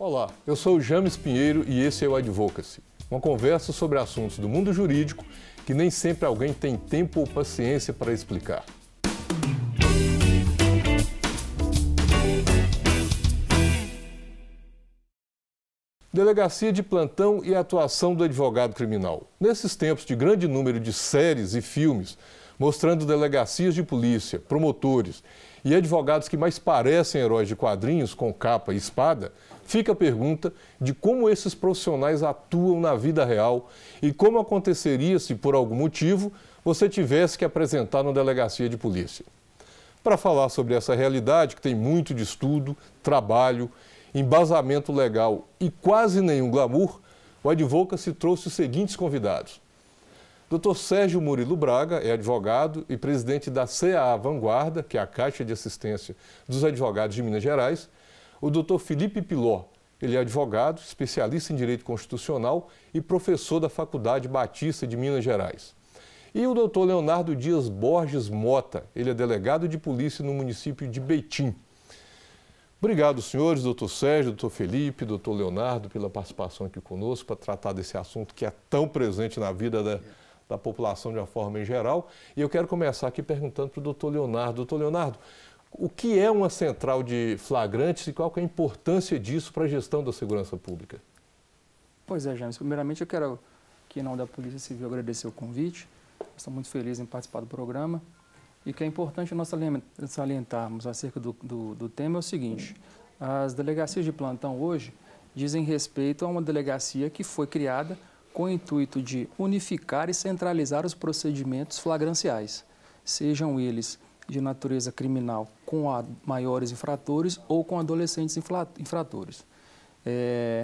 Olá, eu sou o James Pinheiro e esse é o Advocacy, uma conversa sobre assuntos do mundo jurídico que nem sempre alguém tem tempo ou paciência para explicar. Delegacia de plantão e atuação do advogado criminal. Nesses tempos de grande número de séries e filmes mostrando delegacias de polícia, promotores e advogados que mais parecem heróis de quadrinhos com capa e espada, fica a pergunta de como esses profissionais atuam na vida real e como aconteceria se, por algum motivo, você tivesse que apresentar na delegacia de polícia. Para falar sobre essa realidade, que tem muito de estudo, trabalho, embasamento legal e quase nenhum glamour, o Advocacy trouxe os seguintes convidados. Dr. Sérgio Murilo Braga é advogado e presidente da CAA Vanguarda, que é a Caixa de Assistência dos Advogados de Minas Gerais. O Dr. Felipe Piló, ele é advogado, especialista em Direito Constitucional e professor da Faculdade Batista de Minas Gerais. E o Dr. Leonardo Dias Borges Mota, ele é delegado de polícia no município de Betim. Obrigado, senhores, doutor Sérgio, doutor Felipe, doutor Leonardo, pela participação aqui conosco para tratar desse assunto que é tão presente na vida da população de uma forma em geral. E eu quero começar aqui perguntando para o doutor Leonardo. Doutor Leonardo, o que é uma central de flagrantes e qual que é a importância disso para a gestão da segurança pública? Pois é, James. Primeiramente, eu quero, aqui em nome da Polícia Civil, agradecer o convite. Estou muito feliz em participar do programa. E que é importante nós salientarmos acerca do tema é o seguinte: as delegacias de plantão hoje dizem respeito a uma delegacia que foi criada com o intuito de unificar e centralizar os procedimentos flagranciais, sejam eles de natureza criminal com maiores infratores ou com adolescentes infratores.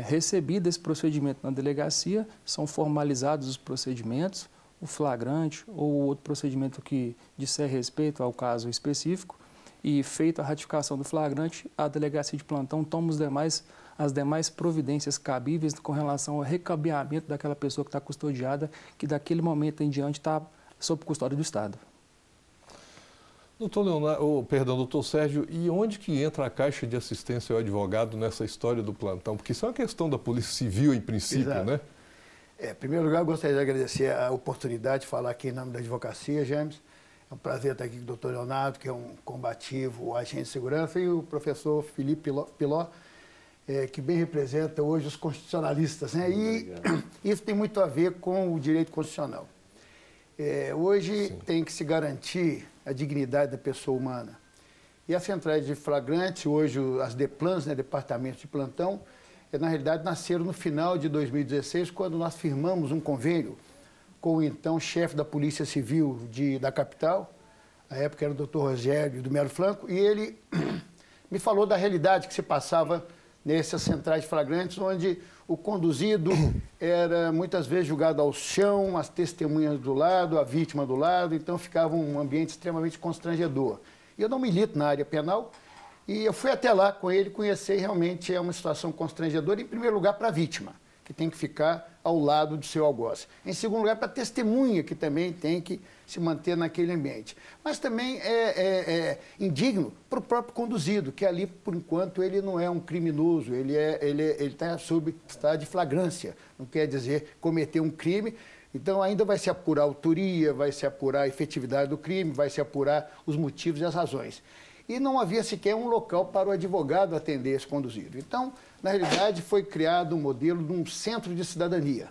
Recebido esse procedimento na delegacia, são formalizados os procedimentos, o flagrante ou outro procedimento que disser respeito ao caso específico, e feita a ratificação do flagrante, a delegacia de plantão toma as demais providências cabíveis com relação ao recabeamento daquela pessoa que está custodiada, que daquele momento em diante está sob custódia do Estado. Doutor Sérgio, e onde que entra a Caixa de Assistência ao Advogado nessa história do plantão? Porque isso é uma questão da Polícia Civil, em princípio, Exato. Né? Em primeiro lugar, eu gostaria de agradecer a oportunidade de falar aqui em nome da advocacia, James. É um prazer estar aqui com o doutor Leonardo, que é um combativo agente de segurança, e o professor Felipe Piló, que bem representa hoje os constitucionalistas, né? E isso tem muito a ver com o direito constitucional. Hoje tem que se garantir a dignidade da pessoa humana. E as centrais de flagrante, hoje as DEPLANs, né, departamentos de plantão, na realidade nasceram no final de 2016, quando nós firmamos um convênio com o então chefe da Polícia Civil da capital, na época era o doutor Rogério do Melo Franco, e ele me falou da realidade que se passava nessas centrais de flagrantes, onde o conduzido era muitas vezes jogado ao chão, as testemunhas do lado, a vítima do lado, então ficava um ambiente extremamente constrangedor. E eu não milito na área penal, e eu fui até lá com ele conhecer, e realmente é uma situação constrangedora, em primeiro lugar para a vítima, que tem que ficar ao lado do seu algoz. Em segundo lugar, para a testemunha, que também tem que se manter naquele ambiente. Mas também é indigno para o próprio conduzido, que ali, por enquanto, ele não é um criminoso, ele está sob estado de flagrância, não quer dizer cometer um crime. Então, ainda vai se apurar a autoria, vai se apurar a efetividade do crime, vai se apurar os motivos e as razões. E não havia sequer um local para o advogado atender esse conduzido. Então, na realidade, foi criado um modelo de um centro de cidadania,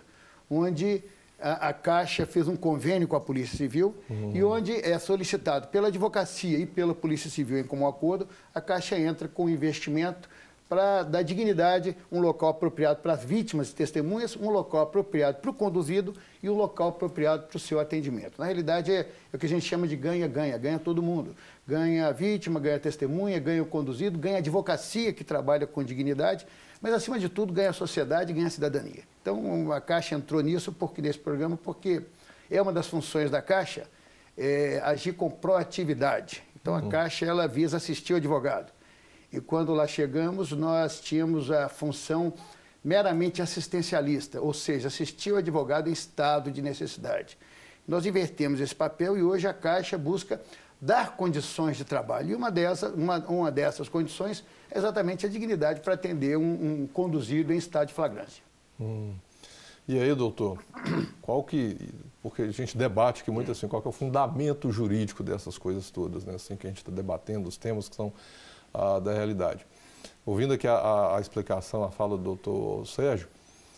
onde a Caixa fez um convênio com a Polícia Civil e onde é solicitado pela advocacia e pela Polícia Civil em comum acordo, a Caixa entra com investimento para dar dignidade, um local apropriado para as vítimas e testemunhas, um local apropriado para o conduzido e um local apropriado para o seu atendimento. Na realidade, é o que a gente chama de ganha-ganha, ganha todo mundo. Ganha a vítima, ganha a testemunha, ganha o conduzido, ganha a advocacia, que trabalha com dignidade, mas, acima de tudo, ganha a sociedade e ganha a cidadania. Então, a Caixa entrou nesse programa, porque é uma das funções da Caixa, agir com proatividade. Então, a Caixa, ela visa assistir o advogado. E quando lá chegamos, nós tínhamos a função meramente assistencialista, ou seja, assistir o advogado em estado de necessidade. Nós invertemos esse papel e hoje a Caixa busca dar condições de trabalho. E uma dessas condições é exatamente a dignidade para atender um conduzido em estado de flagrância. E aí, doutor, porque a gente debate que muito assim, qual que é o fundamento jurídico dessas coisas todas, né? Assim que a gente está debatendo os temas que são da realidade. Ouvindo aqui a explicação, a fala do doutor Sérgio,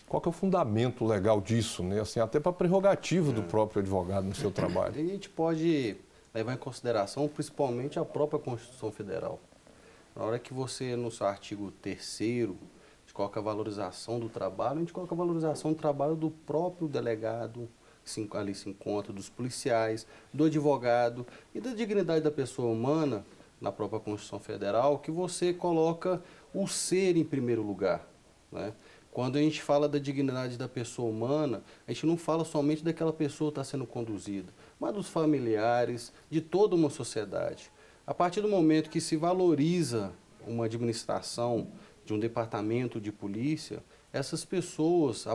qual que é o fundamento legal disso, né? Assim, até para a prerrogativa do próprio advogado no seu trabalho? A gente pode levar em consideração principalmente a própria Constituição Federal. Na hora que você, no seu artigo 3º, coloca a valorização do trabalho, a gente coloca a valorização do trabalho do próprio delegado, que ali se encontra, dos policiais, do advogado e da dignidade da pessoa humana, na própria Constituição Federal, que você coloca o ser em primeiro lugar, né? Quando a gente fala da dignidade da pessoa humana, a gente não fala somente daquela pessoa que está sendo conduzida, mas dos familiares, de toda uma sociedade. A partir do momento que se valoriza uma administração de um departamento de polícia, essas pessoas,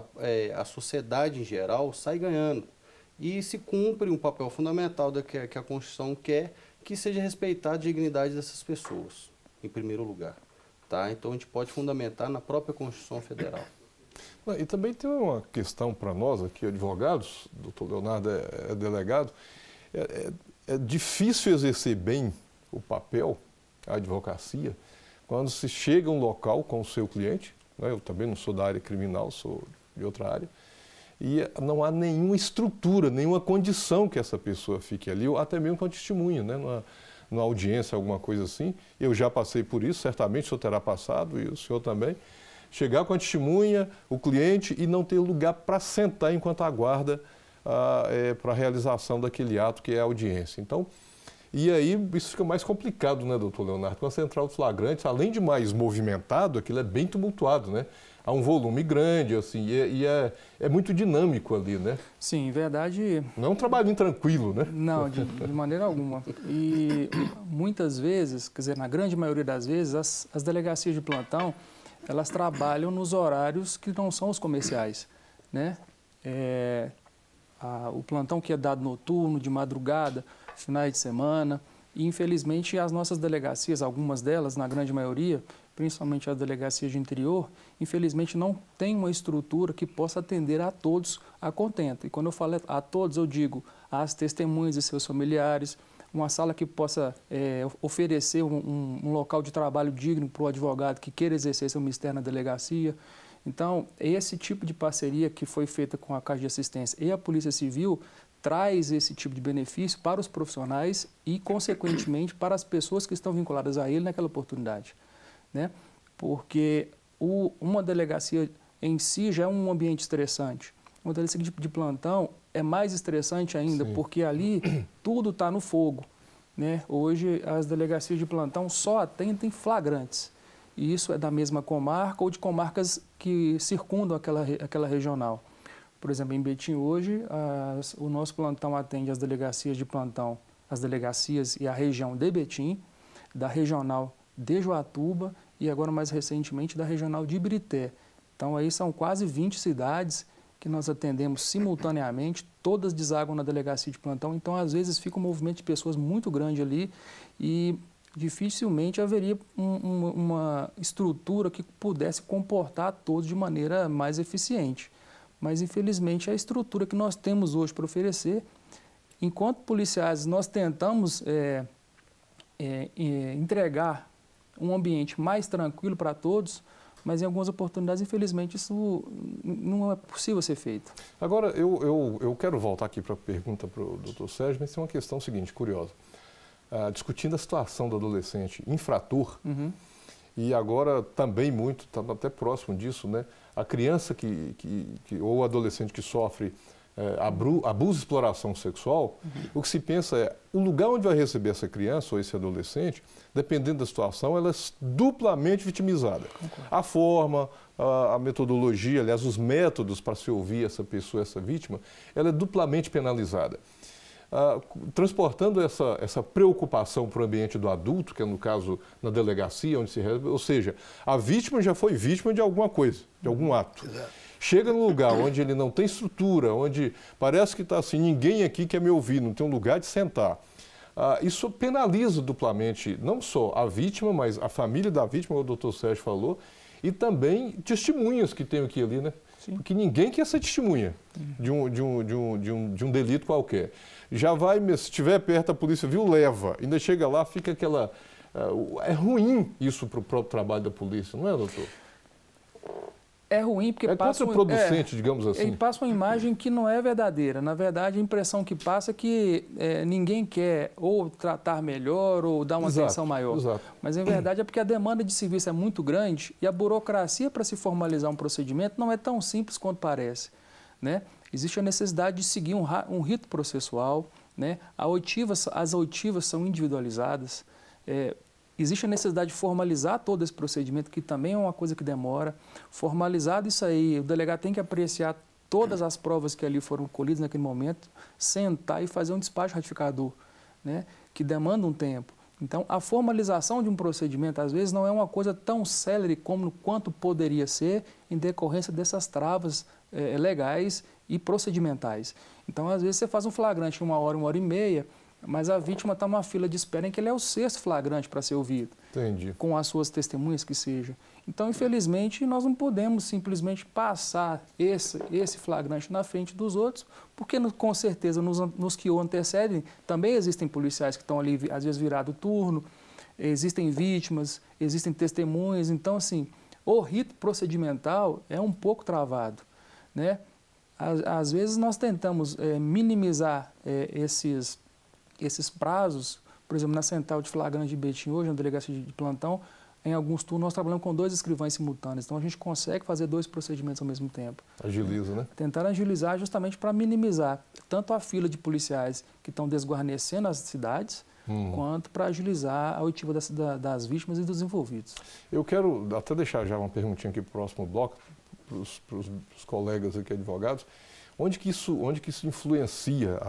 a sociedade em geral, sai ganhando. E se cumpre um papel fundamental que a Constituição quer, que seja respeitada a dignidade dessas pessoas, em primeiro lugar. Tá? Então, a gente pode fundamentar na própria Constituição Federal. E também tem uma questão para nós aqui, advogados, o doutor Leonardo é delegado, é difícil exercer bem o papel, a advocacia, quando se chega a um local com o seu cliente, né? Eu também não sou da área criminal, sou de outra área, e não há nenhuma estrutura, nenhuma condição que essa pessoa fique ali, ou até mesmo com testemunha, né? Numa audiência, alguma coisa assim. Eu já passei por isso, certamente o senhor terá passado, e o senhor também. Chegar com a testemunha, o cliente, e não ter lugar para sentar enquanto aguarda para a realização daquele ato que é a audiência. Então, e aí isso fica mais complicado, né, doutor Leonardo? Com a central de flagrantes, além de mais movimentado, aquilo é bem tumultuado, né? Há um volume grande, assim, e é muito dinâmico ali, né? Sim, em verdade... Não é um trabalhinho tranquilo, né? Não, de maneira alguma. E muitas vezes, quer dizer, na grande maioria das vezes, as delegacias de plantão, elas trabalham nos horários que não são os comerciais, né? O plantão que é dado noturno, de madrugada, finais de semana, e infelizmente as nossas delegacias, algumas delas, na grande maioria, principalmente as delegacias de interior, infelizmente não tem uma estrutura que possa atender a todos a contento. E quando eu falo a todos, eu digo às testemunhas e seus familiares, uma sala que possa oferecer um local de trabalho digno para o advogado que queira exercer seu mistério na delegacia. Então, esse tipo de parceria que foi feita com a Caixa de Assistência e a Polícia Civil traz esse tipo de benefício para os profissionais e, consequentemente, para as pessoas que estão vinculadas a ele naquela oportunidade, né? Porque uma delegacia em si já é um ambiente estressante. Uma delegacia de plantão é mais estressante ainda, sim, porque ali tudo está no fogo, né? Hoje, as delegacias de plantão só atendem flagrantes. E isso é da mesma comarca ou de comarcas que circundam aquela regional. Por exemplo, em Betim hoje, o nosso plantão atende as delegacias de plantão, as delegacias e a região de Betim, da regional de Joatuba e agora mais recentemente da regional de Ibirité. Então aí são quase 20 cidades que nós atendemos simultaneamente, todas desaguam na delegacia de plantão, então às vezes fica um movimento de pessoas muito grande ali e dificilmente haveria uma estrutura que pudesse comportar todos de maneira mais eficiente. Mas, infelizmente, a estrutura que nós temos hoje para oferecer, enquanto policiais, nós tentamos entregar um ambiente mais tranquilo para todos, mas em algumas oportunidades, infelizmente, isso não é possível ser feito. Agora, eu quero voltar aqui para a pergunta para o doutor Sérgio, mas tem uma questão seguinte, curiosa. Discutindo a situação do adolescente infrator, e agora também muito, está até próximo disso, né? A criança ou o adolescente que sofre abuso e exploração sexual, o que se pensa é, o lugar onde vai receber essa criança ou esse adolescente, dependendo da situação, ela é duplamente vitimizada. A forma, a metodologia, aliás, os métodos para se ouvir essa pessoa, essa vítima, ela é duplamente penalizada. Transportando essa preocupação para o ambiente do adulto, que é no caso na delegacia, onde se resolve, ou seja, a vítima já foi vítima de alguma coisa, de algum ato. Chega num lugar onde ele não tem estrutura, onde parece que está assim, ninguém aqui quer me ouvir, não tem um lugar de sentar. isso penaliza duplamente não só a vítima, mas a família da vítima, como o doutor Sérgio falou, e também testemunhas que tem aqui ali, né? Sim. Porque ninguém quer ser testemunha de um delito qualquer. Já vai, se estiver perto, a polícia viu, leva. Ainda chega lá, fica aquela... é ruim isso para o próprio trabalho da polícia, não é, doutor? É ruim porque passa contraproducente, digamos assim. Ele passa uma imagem que não é verdadeira. Na verdade, a impressão que passa é que ninguém quer ou tratar melhor ou dar uma atenção maior. Exato. Mas, em verdade, é porque a demanda de serviço é muito grande e a burocracia para se formalizar um procedimento não é tão simples quanto parece, né? Existe a necessidade de seguir um rito processual, né? As oitivas são individualizadas. Existe a necessidade de formalizar todo esse procedimento, que também é uma coisa que demora. Formalizado isso aí, o delegado tem que apreciar todas as provas que ali foram colhidas naquele momento, sentar e fazer um despacho ratificador, né, que demanda um tempo. Então, a formalização de um procedimento, às vezes, não é uma coisa tão célere quanto poderia ser em decorrência dessas travas legais e procedimentais. Então, às vezes, você faz um flagrante em 1 hora e meia, mas a vítima está numa fila de espera em que ele é o 6º flagrante para ser ouvido. Entendi. Com as suas testemunhas que seja. Então, infelizmente, nós não podemos simplesmente passar esse flagrante na frente dos outros, porque com certeza nos que o antecedem também existem policiais que estão ali, às vezes, virado o turno, existem vítimas, existem testemunhas. Então, assim, o rito procedimental é um pouco travado, né? Às vezes nós tentamos minimizar esses prazos. Por exemplo, na central de flagrante de Betim hoje, na delegacia de plantão, em alguns turnos nós trabalhamos com 2 escrivães simultâneos, então a gente consegue fazer 2 procedimentos ao mesmo tempo. Agiliza, né? Tentar agilizar justamente para minimizar tanto a fila de policiais que estão desguarnecendo as cidades, quanto para agilizar a oitiva das vítimas e dos envolvidos. Eu quero até deixar já uma perguntinha aqui para o próximo bloco, para os colegas aqui advogados, onde que isso influencia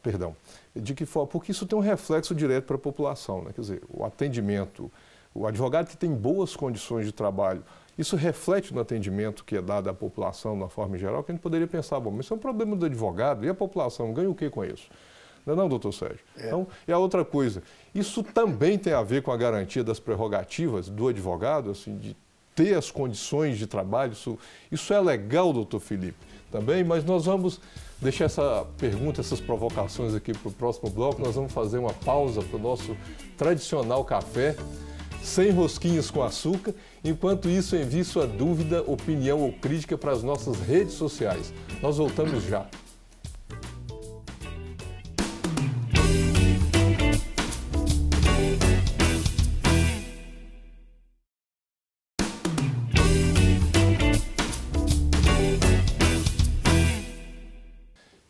perdão, de que forma? Porque isso tem um reflexo direto para a população, né? Quer dizer, o atendimento, o advogado que tem boas condições de trabalho, isso reflete no atendimento que é dado à população de uma forma geral, que a gente poderia pensar, bom, mas isso é um problema do advogado, e a população ganha o que com isso? Não, doutor Sérgio? Então, e a outra coisa, isso também tem a ver com a garantia das prerrogativas do advogado, assim, de ter as condições de trabalho, isso é legal, doutor Felipe, também, mas nós vamos deixar essa pergunta, essas provocações aqui para o próximo bloco. Nós vamos fazer uma pausa para o nosso tradicional café, sem rosquinhas com açúcar. Enquanto isso, envie sua dúvida, opinião ou crítica para as nossas redes sociais. Nós voltamos já.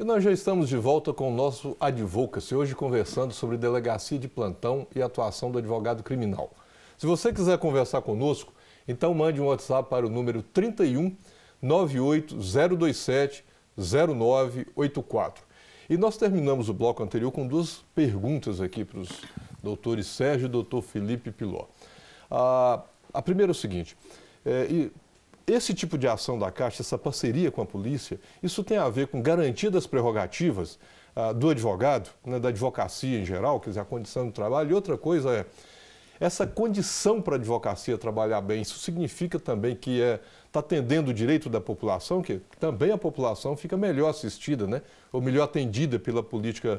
E nós já estamos de volta com o nosso Advocacy, hoje conversando sobre delegacia de plantão e atuação do advogado criminal. Se você quiser conversar conosco, então mande um WhatsApp para o número 31 98027 0984. E nós terminamos o bloco anterior com 2 perguntas aqui para os doutores Sérgio e doutor Felipe Piló. A primeira é o seguinte, esse tipo de ação da Caixa, essa parceria com a polícia, isso tem a ver com garantia das prerrogativas do advogado, né, da advocacia em geral, quer dizer, a condição do trabalho. E outra coisa é, essa condição para a advocacia trabalhar bem, isso significa também que está atendendo o direito da população, que também a população fica melhor assistida, né, ou melhor atendida pela política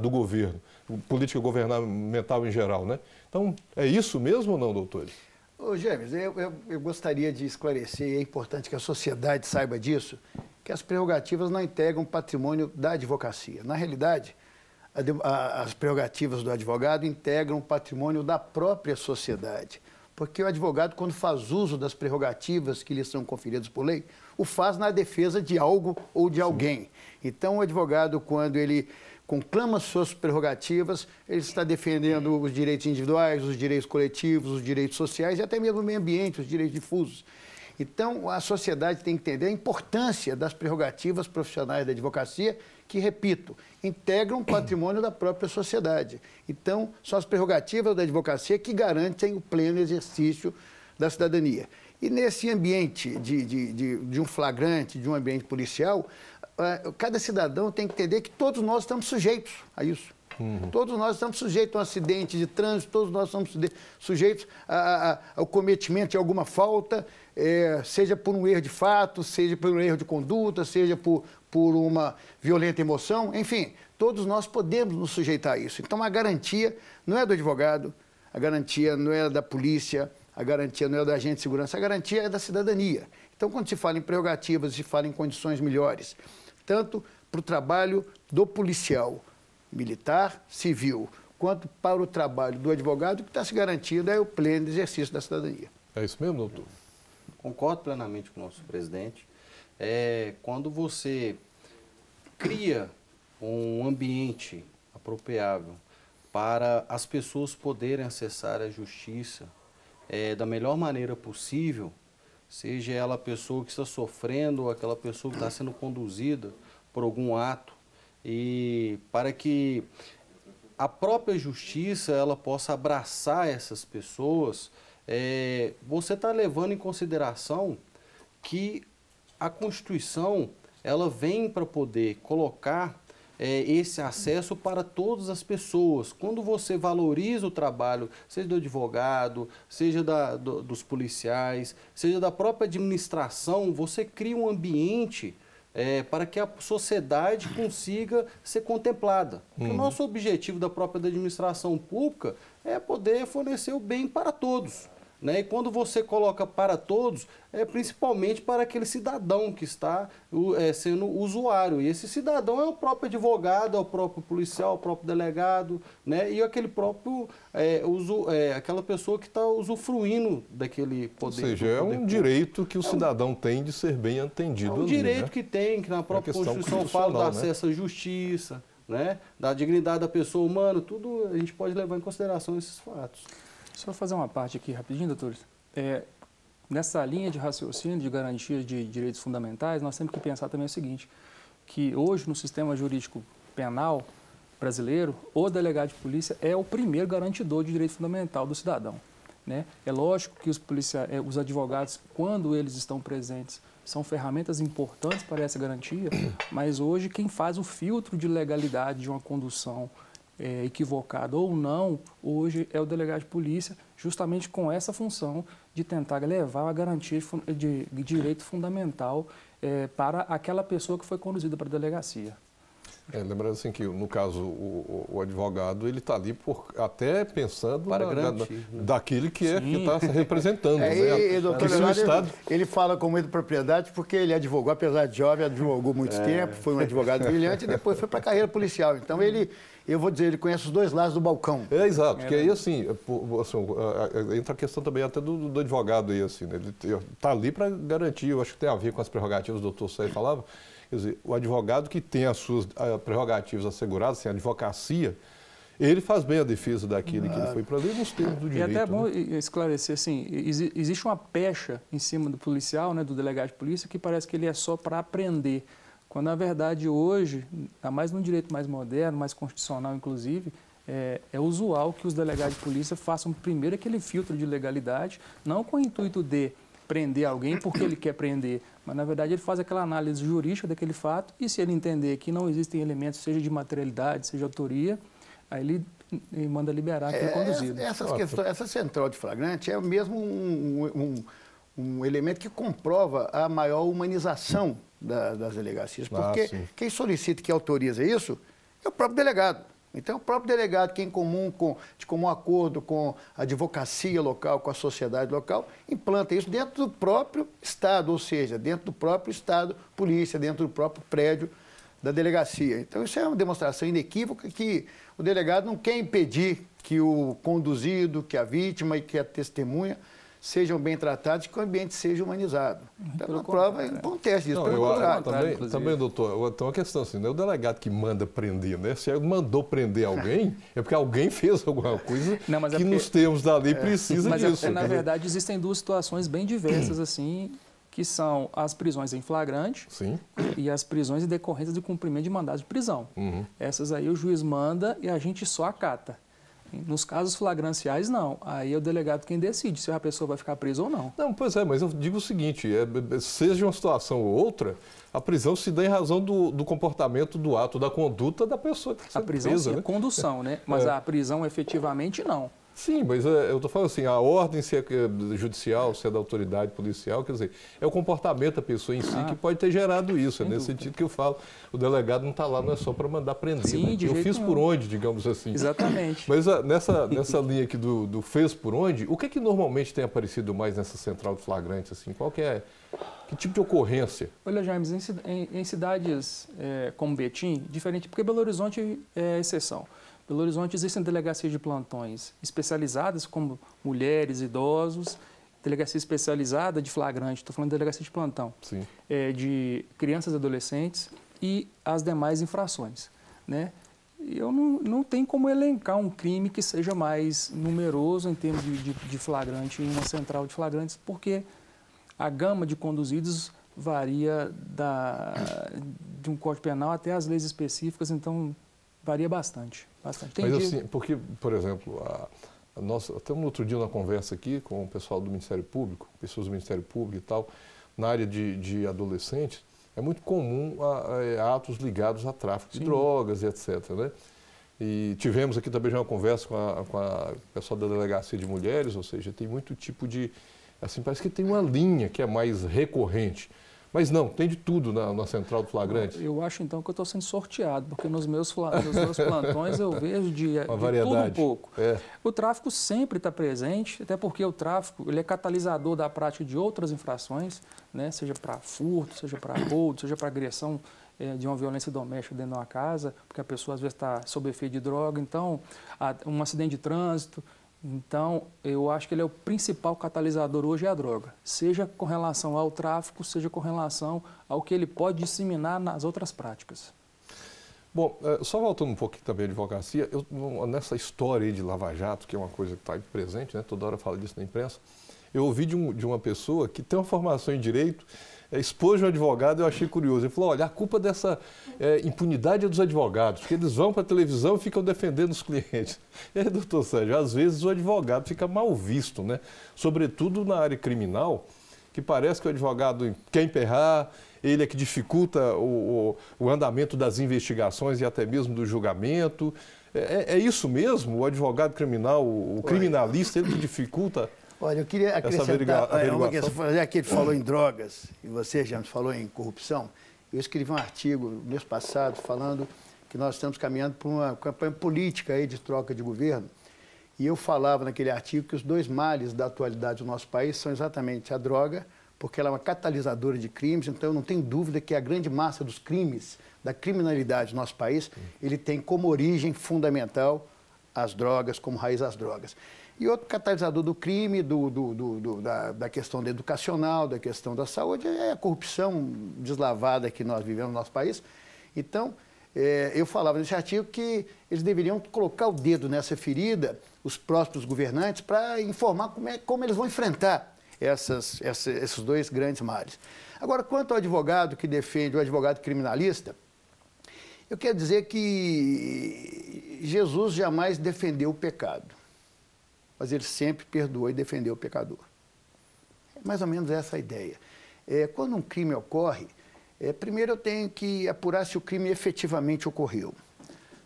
do governo, política governamental em geral, né? Então, é isso mesmo ou não, doutores? Ô, James, eu gostaria de esclarecer, e é importante que a sociedade saiba disso, que as prerrogativas não integram o patrimônio da advocacia. Na realidade, as prerrogativas do advogado integram o patrimônio da própria sociedade. Porque o advogado, quando faz uso das prerrogativas que lhe são conferidas por lei, o faz na defesa de algo ou de alguém. Então, o advogado, quando ele conclama suas prerrogativas, ele está defendendo os direitos individuais, os direitos coletivos, os direitos sociais e até mesmo o meio ambiente, os direitos difusos. Então, a sociedade tem que entender a importância das prerrogativas profissionais da advocacia, que, repito, integram o patrimônio da própria sociedade. Então, são as prerrogativas da advocacia que garantem o pleno exercício da cidadania. E nesse ambiente de um flagrante, de um ambiente policial, cada cidadão tem que entender que todos nós estamos sujeitos a isso. Todos nós estamos sujeitos a um acidente de trânsito, todos nós estamos sujeitos ao cometimento de alguma falta, seja por um erro de fato, seja por um erro de conduta, seja por uma violenta emoção, enfim, todos nós podemos nos sujeitar a isso. Então, a garantia não é do advogado, a garantia não é da polícia, a garantia não é do agente de segurança, a garantia é da cidadania. Então, quando se fala em prerrogativas, se fala em condições melhores, tanto para o trabalho do policial, militar, civil, quanto para o trabalho do advogado, o que está se garantindo é o pleno exercício da cidadania. É isso mesmo, doutor? Concordo plenamente com o nosso presidente. Quando você cria um ambiente apropriável para as pessoas poderem acessar a justiça da melhor maneira possível, seja ela a pessoa que está sofrendo ou aquela pessoa que está sendo conduzida por algum ato, e para que a própria justiça ela possa abraçar essas pessoas, você está levando em consideração que a Constituição ela vem para poder colocar esse acesso para todas as pessoas. Quando você valoriza o trabalho, seja do advogado, seja dos policiais, seja da própria administração, você cria um ambiente para que a sociedade consiga ser contemplada. O nosso objetivo da própria administração pública é poder fornecer o bem para todos. Né? E quando você coloca para todos, é principalmente para aquele cidadão que está sendo usuário. E esse cidadão é o próprio advogado, é o próprio policial, é o próprio delegado, né? E aquele próprio aquela pessoa que está usufruindo daquele poder. Ou seja, é um direito que o cidadão tem de ser bem atendido. É um direito que tem, que na própria Constituição fala do acesso à justiça, né? Da dignidade da pessoa humana, tudo a gente pode levar em consideração esses fatos. Só fazer uma parte aqui rapidinho, doutores. Nessa linha de raciocínio de garantia de direitos fundamentais, nós temos que pensar também o seguinte, que hoje no sistema jurídico penal brasileiro, o delegado de polícia é o primeiro garantidor de direito fundamental do cidadão. Né? É lógico que os advogados, quando eles estão presentes, são ferramentas importantes para essa garantia, mas hoje quem faz o filtro de legalidade de uma condução equivocado ou não, hoje é o delegado de polícia, justamente com essa função de tentar levar a garantia de direito fundamental para aquela pessoa que foi conduzida para a delegacia. Lembrando assim que, no caso, o advogado, ele está ali até pensando daquele que está se representando. E doutor Leonardo, ele fala com muita propriedade porque ele advogou, apesar de jovem, advogou muito tempo, foi um advogado brilhante e depois foi para a carreira policial. Então, eu vou dizer, ele conhece os dois lados do balcão. Exato, porque aí, assim, entra a questão também até do advogado aí, assim, né? Ele está ali para garantir, eu acho que tem a ver com as prerrogativas do doutor Sérgio falava. Quer dizer, o advogado que tem as suas prerrogativas asseguradas, assim, a advocacia, ele faz bem a defesa daquele que ele foi para ali nos termos do direito. E até é bom esclarecer, assim, existe uma pecha em cima do policial, né, do delegado de polícia, que parece que ele é só para aprender. Quando, na verdade, hoje, ainda mais no direito mais moderno, mais constitucional, inclusive, é usual que os delegados de polícia façam primeiro aquele filtro de legalidade, não com o intuito de prender alguém porque ele quer prender, mas na verdade ele faz aquela análise jurídica daquele fato e se ele entender que não existem elementos, seja de materialidade, seja de autoria, aí ele manda liberar aquele conduzido. Essa central de flagrante é mesmo um elemento que comprova a maior humanização das delegacias, porque quem solicita, que autoriza isso, é o próprio delegado. Então, o próprio delegado, que de comum acordo com a advocacia local, com a sociedade local, implanta isso dentro do próprio Estado, ou seja, dentro do próprio Estado, polícia, dentro do próprio prédio da delegacia. Então, isso é uma demonstração inequívoca que o delegado não quer impedir que o conduzido, que a vítima e que a testemunha sejam bem tratados e que o ambiente seja humanizado. Então, a prova acontece isso. Pelo contrário. Também, doutor, então a questão assim, não é o delegado que manda prender, né? Se ele mandou prender alguém, é porque alguém fez alguma coisa que nos termos da lei precisa disso. Mas, na verdade, existem duas situações bem diversas, assim, que são as prisões em flagrante e as prisões em decorrência de cumprimento de mandados de prisão. Essas aí o juiz manda e a gente só acata. Nos casos flagranciais, não. Aí é o delegado quem decide se a pessoa vai ficar presa ou não. Não, pois é, mas eu digo o seguinte, seja uma situação ou outra, a prisão se dá em razão do comportamento, do ato, da conduta da pessoa que está A prisão presa, sim, né? é condução, né? Mas a prisão efetivamente não. Sim, mas eu estou falando assim, a ordem, se é judicial, se é da autoridade policial, quer dizer, é o comportamento da pessoa em si que pode ter gerado isso. É nesse sentido que eu falo, o delegado não está lá, não é só para mandar prender. Sim, né? de Eu jeito fiz por nenhum. onde, digamos assim. Exatamente. Mas nessa linha aqui do fez por onde, o que é que normalmente tem aparecido mais nessa central de flagrante? Assim? Que tipo de ocorrência? Olha, James, em cidades como Betim, diferente, porque Belo Horizonte é exceção. Belo Horizonte existem delegacias de plantões especializadas, como mulheres, idosos, delegacia especializada de flagrante, estou falando de delegacia de plantão, Sim. De crianças e adolescentes e as demais infrações, né? Eu não tenho como elencar um crime que seja mais numeroso em termos de flagrante em uma central de flagrantes, porque a gama de conduzidos varia de um Código Penal até as leis específicas, então varia bastante. Tem Mas dia... assim, porque, por exemplo, até um outro dia na conversa aqui com o pessoal do Ministério Público, pessoas do Ministério Público e tal, na área de adolescentes, é muito comum atos ligados a tráfico de drogas e etc. Né? E tivemos aqui também já uma conversa com a pessoal da Delegacia de Mulheres, ou seja, tem muito tipo de... Assim, parece que tem uma linha que é mais recorrente. Mas não, tem de tudo na central do flagrante. Eu acho então que eu estou sendo sorteado, porque nos meus plantões eu vejo de tudo um pouco. O tráfico sempre está presente, até porque o tráfico ele é catalisador da prática de outras infrações, né? Seja para furto, seja para roubo, seja para agressão de uma violência doméstica dentro de uma casa, porque a pessoa às vezes está sob efeito de droga, então um acidente de trânsito. Então, eu acho que ele é o principal catalisador hoje é a droga, seja com relação ao tráfico, seja com relação ao que ele pode disseminar nas outras práticas. Bom, só voltando um pouquinho também à advocacia, nessa história aí de Lava Jato, que é uma coisa que está presente, né, toda hora fala disso na imprensa, eu ouvi de uma pessoa que tem uma formação em direito, expôs de um advogado, eu achei curioso. Ele falou, olha, a culpa dessa impunidade é dos advogados, porque eles vão para a televisão e ficam defendendo os clientes. E aí, doutor Sérgio, às vezes o advogado fica mal visto, né? Sobretudo na área criminal, que parece que o advogado quer emperrar, ele é que dificulta o andamento das investigações e até mesmo do julgamento. É isso mesmo? O advogado criminal, o criminalista, ele que dificulta... Olha, eu queria acrescentar uma questão, já que ele falou em drogas, e você já nos falou em corrupção, eu escrevi um artigo no mês passado falando que nós estamos caminhando para uma campanha política aí de troca de governo, e eu falava naquele artigo que os dois males da atualidade do nosso país são exatamente a droga, porque ela é uma catalisadora de crimes, então eu não tenho dúvida que a grande massa dos crimes, da criminalidade do nosso país, ele tem como origem fundamental as drogas, como raiz as drogas. E outro catalisador do crime, da questão educacional, da questão da saúde, é a corrupção deslavada que nós vivemos no nosso país. Então, eu falava nesse artigo que eles deveriam colocar o dedo nessa ferida, os próprios governantes, para informar como eles vão enfrentar esses dois grandes males. Agora, quanto ao advogado que defende, o advogado criminalista, eu quero dizer que Jesus jamais defendeu o pecado, mas ele sempre perdoou e defendeu o pecador. É mais ou menos essa a ideia. Quando um crime ocorre, primeiro eu tenho que apurar se o crime efetivamente ocorreu.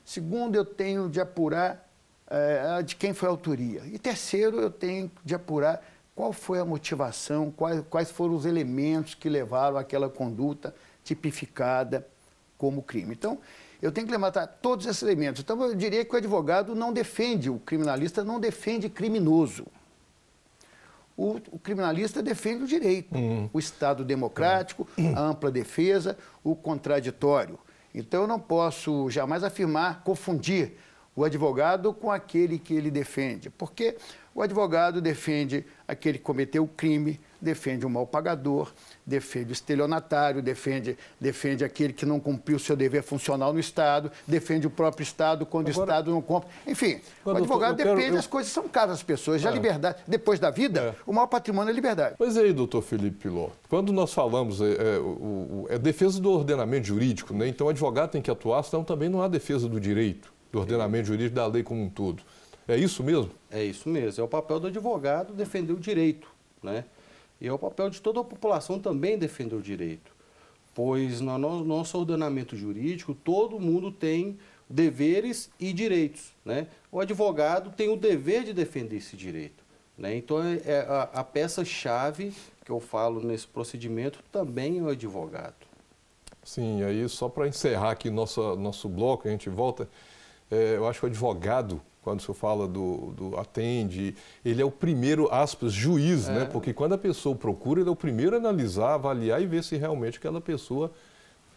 Segundo, eu tenho de apurar de quem foi a autoria. E terceiro, eu tenho de apurar qual foi a motivação, quais foram os elementos que levaram àquela conduta tipificada como crime. Então, eu tenho que levantar todos esses elementos. Então, eu diria que o advogado não defende, o criminalista não defende criminoso. O criminalista defende o direito, o Estado democrático, a ampla defesa, o contraditório. Então, eu não posso jamais afirmar, confundir o advogado com aquele que ele defende, porque o advogado defende aquele que cometeu o crime, defende o mal pagador, defende o estelionatário, defende aquele que não cumpriu o seu dever funcional no Estado, defende o próprio Estado quando o Estado não cumpre. Enfim, o advogado defende, as coisas são caras às pessoas. Já a liberdade, depois da vida, o maior patrimônio é a liberdade. Mas aí, doutor Felipe Piló, quando nós falamos defesa do ordenamento jurídico, né? Então o advogado tem que atuar, senão também não há defesa do direito, do ordenamento jurídico da lei como um todo. É isso mesmo? É isso mesmo. É o papel do advogado defender o direito, né? E é o papel de toda a população também defender o direito. Pois no nosso ordenamento jurídico, todo mundo tem deveres e direitos, né? O advogado tem o dever de defender esse direito, né? Então, a peça-chave que eu falo nesse procedimento também é o advogado. Sim, aí só para encerrar aqui nosso bloco, a gente volta, eu acho que o advogado, quando o senhor fala do atende, ele é o primeiro, aspas, juiz, né? Porque quando a pessoa procura, ele é o primeiro a analisar, avaliar e ver se realmente aquela pessoa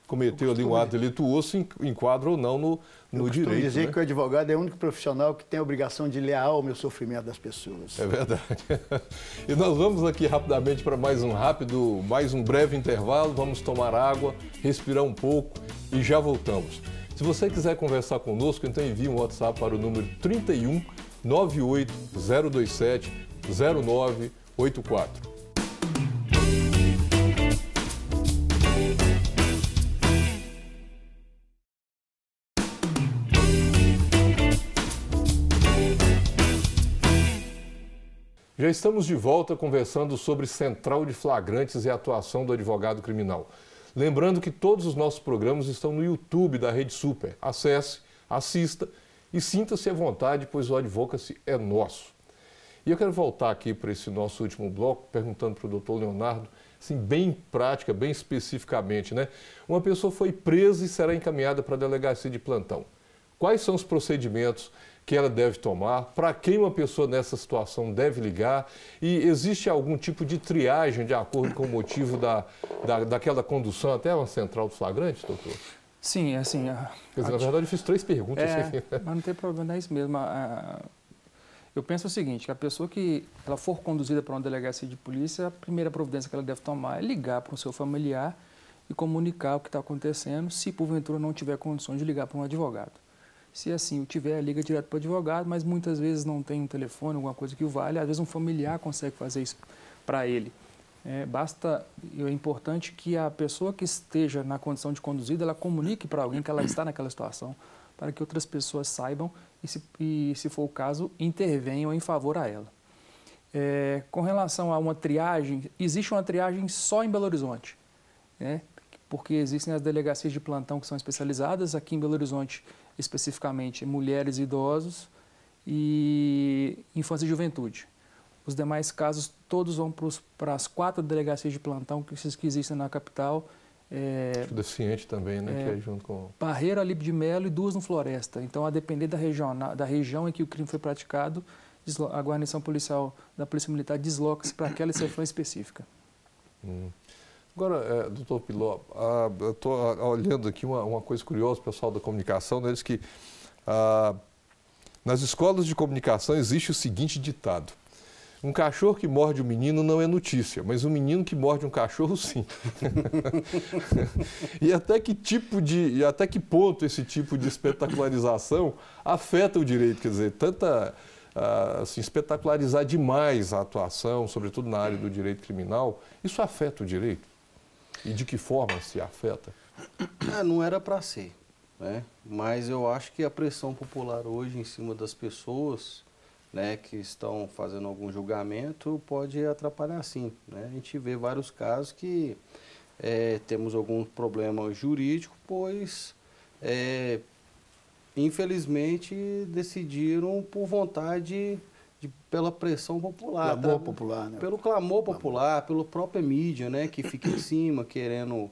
cometeu ali um ato delituoso, enquadra ou não no direito. Eu dizer né? que o advogado é o único profissional que tem a obrigação de ler a alma e o sofrimento das pessoas. É verdade. E nós vamos aqui rapidamente para mais um breve intervalo, vamos tomar água, respirar um pouco e já voltamos. Se você quiser conversar conosco, então envie um WhatsApp para o número 31 98 027 0984. Já estamos de volta conversando sobre Central de Flagrantes e a atuação do advogado criminal. Lembrando que todos os nossos programas estão no YouTube da Rede Super. Acesse, assista e sinta-se à vontade, pois o Advocacy é nosso. E eu quero voltar aqui para esse nosso último bloco, perguntando para o doutor Leonardo, assim, bem prática, bem especificamente, né? Uma pessoa foi presa e será encaminhada para a delegacia de plantão. Quais são os procedimentos que ela deve tomar, para quem uma pessoa nessa situação deve ligar e existe algum tipo de triagem de acordo com o motivo daquela condução até uma central de flagrantes, doutor? Sim, assim... Quer dizer, na verdade, eu fiz 3 perguntas. Mas não tem problema, é isso mesmo. Eu penso o seguinte, que a pessoa que ela for conduzida para uma delegacia de polícia, a primeira providência que ela deve tomar é ligar para o seu familiar e comunicar o que está acontecendo, se porventura não tiver condições de ligar para um advogado. Se assim o tiver, liga direto para o advogado, mas muitas vezes não tem um telefone, alguma coisa que o vale, às vezes um familiar consegue fazer isso para ele. É importante que a pessoa que esteja na condição de conduzida, ela comunique para alguém que ela está naquela situação, para que outras pessoas saibam e, se for o caso, intervenham em favor a ela. Com relação a uma triagem, existe uma triagem só em Belo Horizonte, né? Porque existem as delegacias de plantão que são especializadas, aqui em Belo Horizonte, especificamente mulheres e idosos e infância e juventude. Os demais casos todos vão para as 4 delegacias de plantão que existem na capital. Acho deficiente também, né? Que é junto com... Barreiro, Alípio de Melo e 2 no Floresta. Então, a depender da região em que o crime foi praticado, a guarnição policial da Polícia Militar desloca-se para aquela seção específica. Agora, doutor Piló, eu estou olhando aqui uma coisa curiosa, o pessoal da comunicação, né, diz que nas escolas de comunicação existe o seguinte ditado: um cachorro que morde um menino não é notícia, mas um menino que morde um cachorro, sim. E até que ponto esse tipo de espetacularização afeta o direito? Quer dizer, assim, espetacularizar demais a atuação, sobretudo na área do direito criminal, isso afeta o direito? E de que forma se afeta? Não era para ser, né? Mas eu acho que a pressão popular hoje em cima das pessoas, né, que estão fazendo algum julgamento pode atrapalhar, sim, né? A gente vê vários casos que temos algum problema jurídico, pois infelizmente decidiram por vontade pela pressão popular. Clamor popular, né? Pelo clamor popular, pela própria mídia, né, que fica em cima querendo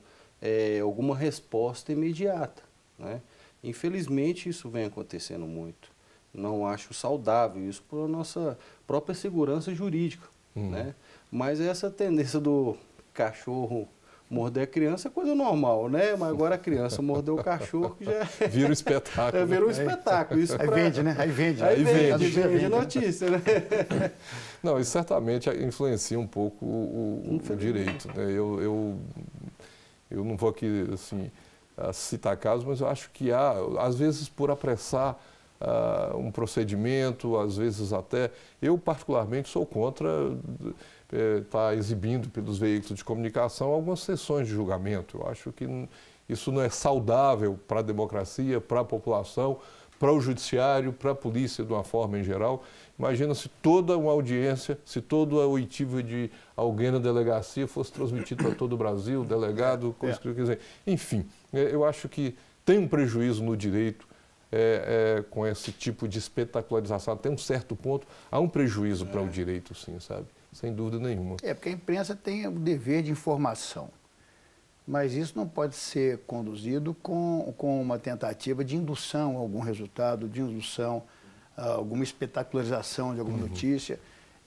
alguma resposta imediata, né? Infelizmente isso vem acontecendo muito. Não acho saudável isso para a nossa própria segurança jurídica, né? Mas essa tendência do cachorro morder a criança é coisa normal, né? Mas agora a criança mordeu o cachorro que já vira um espetáculo. Vira um espetáculo. Isso aí vende, né? Aí vende. Aí vende notícia, né? Não, isso certamente influencia um pouco o direito, né? Eu não vou aqui assim, citar casos, mas eu acho que há, às vezes, por apressar um procedimento, às vezes até... Eu, particularmente, sou contra estar exibindo pelos veículos de comunicação algumas sessões de julgamento. Eu acho que isso não é saudável para a democracia, para a população, para o judiciário, para a polícia de uma forma em geral. Imagina se toda uma audiência, se toda a oitiva de alguém na delegacia fosse transmitida para todo o Brasil, delegado, quer dizer, enfim, eu acho que tem um prejuízo no direito com esse tipo de espetacularização. Até um certo ponto, há um prejuízo para o direito, sim, sabe? Sem dúvida nenhuma. Porque a imprensa tem o dever de informação, mas isso não pode ser conduzido com uma tentativa de indução a algum resultado, de indução a alguma espetacularização de alguma notícia.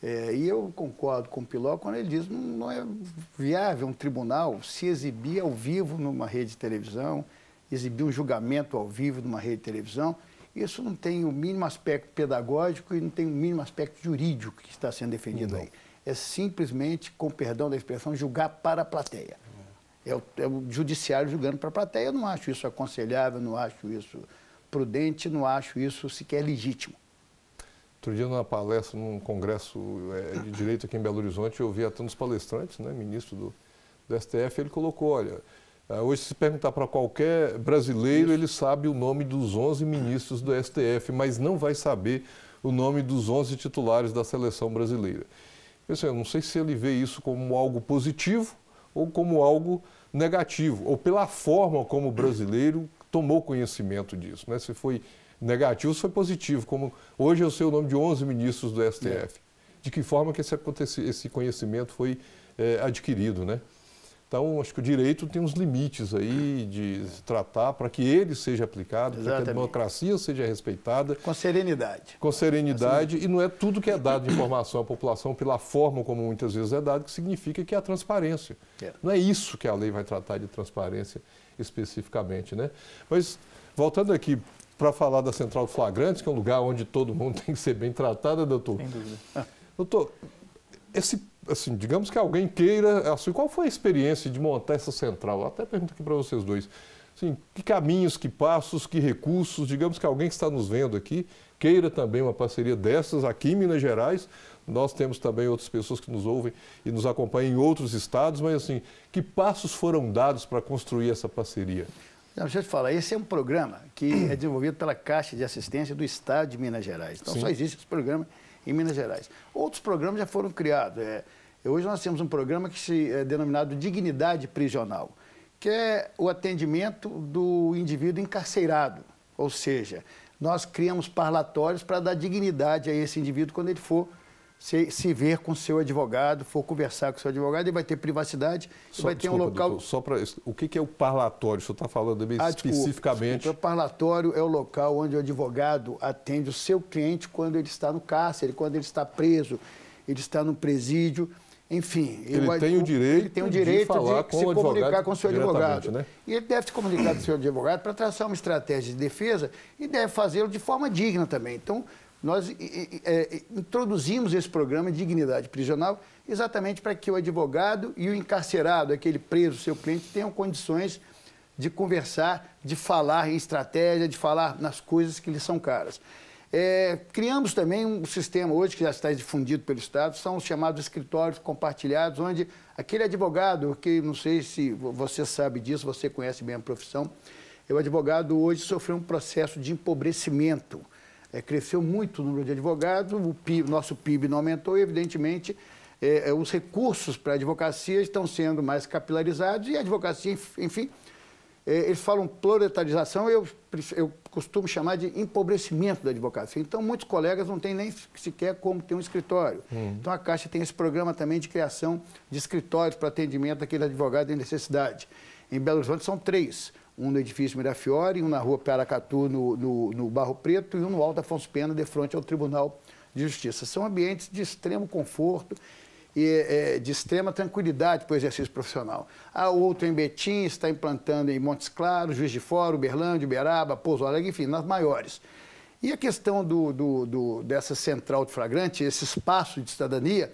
E eu concordo com o Piló quando ele diz que não é viável um tribunal se exibir ao vivo numa rede de televisão, exibir um julgamento ao vivo numa rede de televisão. Isso não tem o mínimo aspecto pedagógico e não tem o mínimo aspecto jurídico que está sendo defendido aí. É simplesmente, com perdão da expressão, julgar para a plateia. É o judiciário julgando para a plateia. Eu não acho isso aconselhável, não acho isso prudente, não acho isso sequer legítimo. Outro dia, numa palestra, num congresso de direito aqui em Belo Horizonte, eu ouvi até um dos palestrantes, né, ministro do STF, ele colocou, olha, hoje se perguntar para qualquer brasileiro, ele sabe o nome dos 11 ministros do STF, mas não vai saber o nome dos 11 titulares da seleção brasileira. Eu não sei se ele vê isso como algo positivo ou como algo negativo, ou pela forma como o brasileiro tomou conhecimento disso, né? Se foi negativo, se foi positivo, como hoje eu sei o nome de 11 ministros do STF. De que forma que esse conhecimento foi adquirido, né? Então, acho que o direito tem uns limites aí de se tratar para que ele seja aplicado, para que a democracia seja respeitada. Com serenidade. Com serenidade, e não é tudo que é dado de informação à população pela forma como muitas vezes é dado, que significa que é a transparência. Não é isso que a lei vai tratar de transparência especificamente, né? Mas, voltando aqui para falar da Central de Flagrantes, que é um lugar onde todo mundo tem que ser bem tratado, doutor? Sem dúvida. Doutor, assim, digamos que alguém queira, assim, qual foi a experiência de montar essa central? Eu até pergunto aqui para vocês dois. Assim, que caminhos, que passos, que recursos, digamos que alguém que está nos vendo aqui queira também uma parceria dessas aqui em Minas Gerais. Nós temos também outras pessoas que nos ouvem e nos acompanham em outros estados, mas assim, que passos foram dados para construir essa parceria? Não, deixa eu te falar, esse é um programa que é desenvolvido pela Caixa de Assistência do Estado de Minas Gerais. Então, só existe esse programa em Minas Gerais. Outros programas já foram criados. Hoje nós temos um programa que é denominado Dignidade Prisional, que é o atendimento do indivíduo encarcerado. Ou seja, nós criamos parlatórios para dar dignidade a esse indivíduo quando ele for se ver com o seu advogado, for conversar com o seu advogado, ele vai ter privacidade, vai ter um local... Doutor, só para... O que é o parlatório? O senhor está falando bem especificamente? O parlatório é o local onde o advogado atende o seu cliente quando ele está no cárcere, quando ele está preso, ele está no presídio, enfim... Ele tem o direito de falar com o advogado, comunicar com o seu advogado. Né? E ele deve se comunicar com o seu advogado para traçar uma estratégia de defesa e deve fazê-lo de forma digna também. Então, nós introduzimos esse programa de dignidade prisional exatamente para que o advogado e o encarcerado, aquele preso, seu cliente, tenham condições de conversar, de falar em estratégia, de falar nas coisas que lhes são caras. Criamos também um sistema hoje que já está difundido pelo Estado, são os chamados escritórios compartilhados, onde aquele advogado, que não sei se você sabe disso, você conhece bem a profissão, o advogado hoje sofreu um processo de empobrecimento. Cresceu muito o número de advogados, nosso PIB não aumentou e, evidentemente, os recursos para a advocacia estão sendo mais capilarizados e a advocacia, enfim, eles falam proletarização, eu costumo chamar de empobrecimento da advocacia. Então, muitos colegas não têm nem sequer como ter um escritório. Então, a Caixa tem esse programa também de criação de escritórios para atendimento daquele advogado em necessidade. Em Belo Horizonte são 3. Um no edifício Mirafiore, um na rua Paracatu, no Barro Preto, e um no Alto Afonso Pena, de frente ao Tribunal de Justiça. São ambientes de extremo conforto e de extrema tranquilidade para o exercício profissional. O outro em Betim, está implantando em Montes Claros, Juiz de Fora, Uberlândia, Uberaba, Pouso Alegre, enfim, nas maiores. E a questão dessa central de flagrante, esse espaço de cidadania,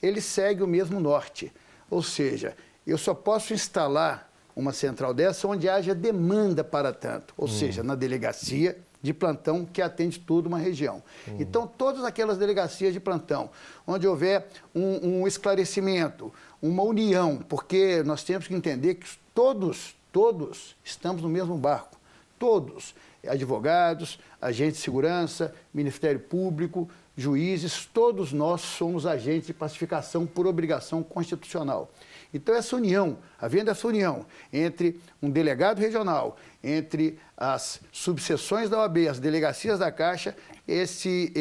ele segue o mesmo norte. Ou seja, eu só posso instalar uma central dessa onde haja demanda para tanto, ou seja, na delegacia de plantão que atende toda uma região. Então, todas aquelas delegacias de plantão, onde houver um esclarecimento, uma união, porque nós temos que entender que todos estamos no mesmo barco, todos. advogados, agentes de segurança, Ministério Público, juízes, todos nós somos agentes de pacificação por obrigação constitucional. Então, essa união, havendo essa união entre um delegado regional, entre as subseções da OAB, as delegacias da Caixa, esse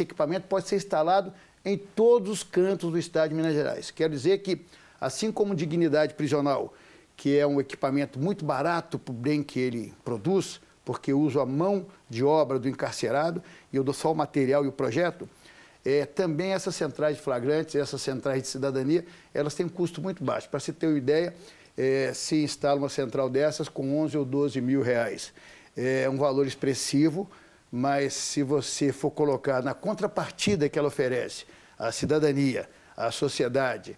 equipamento pode ser instalado em todos os cantos do Estado de Minas Gerais. Quero dizer que, assim como dignidade prisional, que é um equipamento muito barato para o bem que ele produz, porque eu uso a mão de obra do encarcerado e eu dou só o material e o projeto, também essas centrais de flagrantes, essas centrais de cidadania, elas têm um custo muito baixo. Para se ter uma ideia, se instala uma central dessas com 11 ou 12 mil reais. É um valor expressivo, mas se você for colocar na contrapartida que ela oferece à cidadania, à sociedade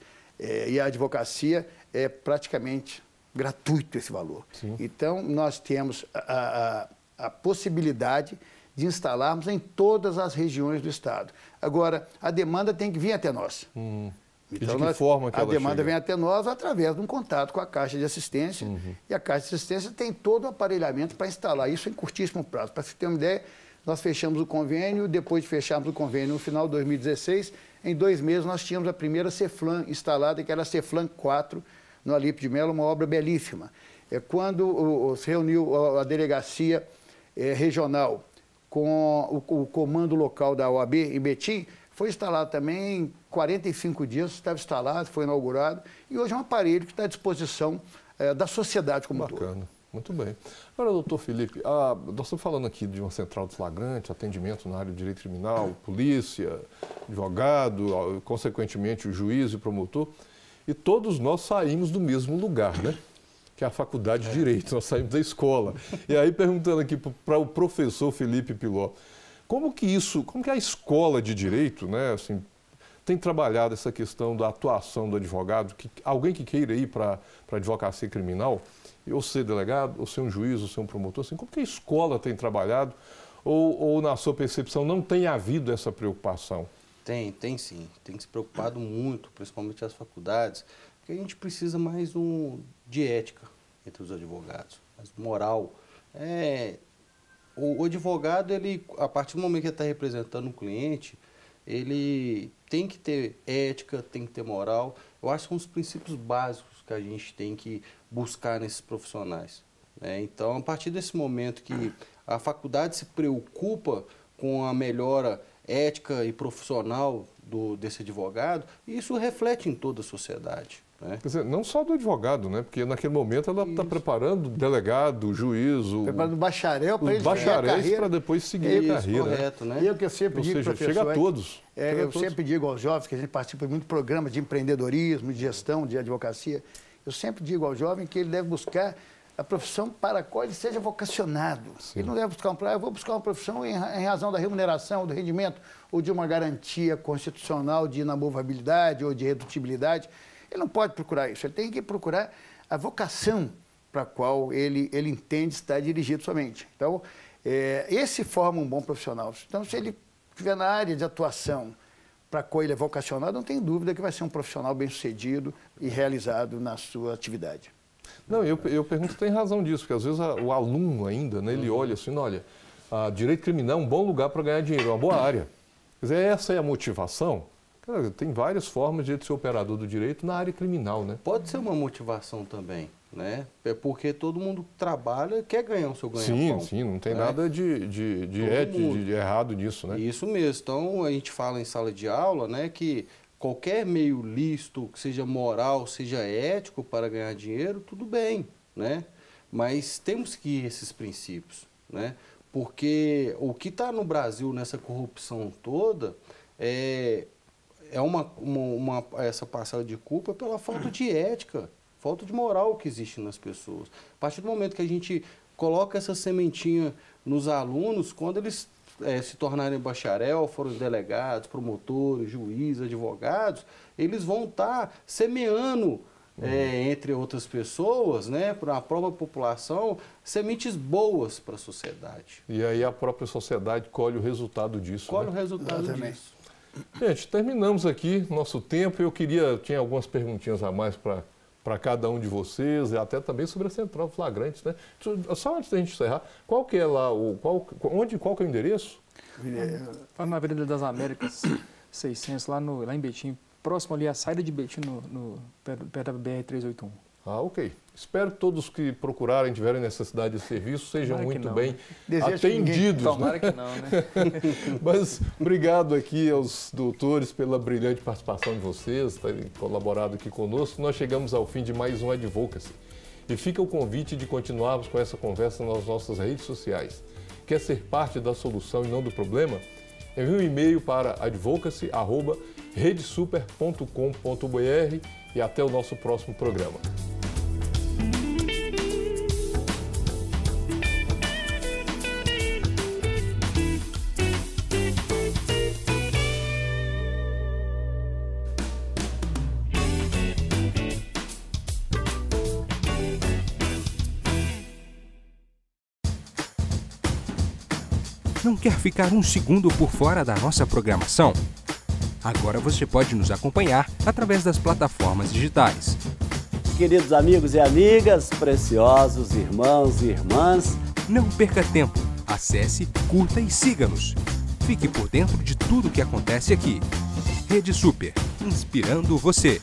e à advocacia, é praticamente gratuito esse valor. Sim. Então, nós temos a possibilidade de instalarmos em todas as regiões do Estado. Agora, a demanda tem que vir até nós. Então, e de que forma que a demanda vem até nós através de um contato com a Caixa de Assistência. E a Caixa de Assistência tem todo o aparelhamento para instalar isso em curtíssimo prazo. Para você ter uma ideia, nós fechamos o convênio, depois de fecharmos o convênio no final de 2016, em 2 meses nós tínhamos a primeira Ceflan instalada, que era a Ceflan 4, no Alípio de Melo, uma obra belíssima. Quando se reuniu a delegacia regional com o comando local da OAB em Betim, foi instalado também em 45 dias, estava instalado, foi inaugurado, e hoje é um aparelho que está à disposição da sociedade como um todo. Bacana, muito bem. Agora, doutor Felipe, nós estamos falando aqui de uma central de flagrante, atendimento na área de direito criminal, polícia, advogado, consequentemente o juiz e o promotor, e todos nós saímos do mesmo lugar, né? Que é a Faculdade de Direito, nós saímos da escola. E aí, perguntando aqui para o professor Felipe Piló, como que a escola de Direito, né, assim, tem trabalhado essa questão da atuação do advogado, alguém que queira ir para a advocacia criminal, ou ser delegado, ou ser um juiz, ou ser um promotor, assim, como que a escola tem trabalhado, ou na sua percepção não tem havido essa preocupação? Tem sim, tem se preocupado muito, principalmente as faculdades, porque a gente precisa mais de ética entre os advogados, mais moral. O advogado, a partir do momento que ele está representando um cliente, ele tem que ter ética, tem que ter moral. Eu acho que são os princípios básicos que a gente tem que buscar nesses profissionais. Então, a partir desse momento que a faculdade se preocupa com a melhora ética e profissional desse advogado, isso reflete em toda a sociedade. Quer dizer, não só do advogado, né? Porque naquele momento ela está preparando o delegado, o juiz, preparando o bacharel para ele bacharéis para depois seguir a carreira. Correto, né? E eu que eu sempre digo, professor, chega a todos. Sempre digo aos jovens, que a gente participa de muito programa de empreendedorismo, de gestão, de advocacia, eu sempre digo ao jovem que ele deve buscar a profissão para a qual ele seja vocacionado. Sim. Ele não deve buscar eu vou buscar uma profissão em razão da remuneração, do rendimento, ou de uma garantia constitucional de inamovabilidade ou de redutibilidade. Ele não pode procurar isso, ele tem que procurar a vocação para a qual ele entende estar dirigido somente. Então, esse forma um bom profissional. Então, se ele estiver na área de atuação para a qual ele é vocacionado, não tem dúvida que vai ser um profissional bem-sucedido e realizado na sua atividade. Não, eu pergunto se tem razão disso, porque às vezes o aluno ainda, né, ele olha assim, olha, direito criminal é um bom lugar para ganhar dinheiro, é uma boa área. Quer dizer, essa é a motivação? Tem várias formas de ser operador do direito na área criminal, né? Pode ser uma motivação também, né? É porque todo mundo trabalha quer ganhar o seu ganha-pão. Sim, não tem nada de errado nisso, né? Isso mesmo. Então, a gente fala em sala de aula, né, que qualquer meio lícito, que seja moral, seja ético para ganhar dinheiro, tudo bem, né? Mas temos que ir esses princípios, né? Porque o que está no Brasil nessa corrupção toda essa parcela de culpa pela falta de ética, falta de moral que existe nas pessoas. A partir do momento que a gente coloca essa sementinha nos alunos, quando eles se tornarem bacharel, forem delegados, promotores, juízes, advogados, eles vão estar semeando, entre outras pessoas, né, para a própria população, sementes boas para a sociedade. E aí a própria sociedade colhe o resultado disso. Colhe o resultado disso. Gente, terminamos aqui nosso tempo. Tinha algumas perguntinhas a mais para para cada um de vocês, e até também sobre a Central Flagrantes, né? Só antes da gente encerrar, qual que é lá, qual que é o endereço? Na Avenida das Américas, 600, lá em Betim, próximo ali à saída de Betim, perto da BR-381. Ah, ok. Espero que todos que procurarem, tiverem necessidade de serviço, sejam muito bem atendidos. Tomara que não, né? Mas obrigado aqui aos doutores pela brilhante participação de vocês, terem colaborado aqui conosco. Nós chegamos ao fim de mais um Advocacy. E fica o convite de continuarmos com essa conversa nas nossas redes sociais. Quer ser parte da solução e não do problema? Envie um e-mail para advocacy@redesuper.com.br e até o nosso próximo programa. Não quer ficar um segundo por fora da nossa programação? Agora você pode nos acompanhar através das plataformas digitais. Queridos amigos e amigas, preciosos irmãos e irmãs, não perca tempo. Acesse, curta e siga-nos. Fique por dentro de tudo o que acontece aqui. Rede Super, inspirando você.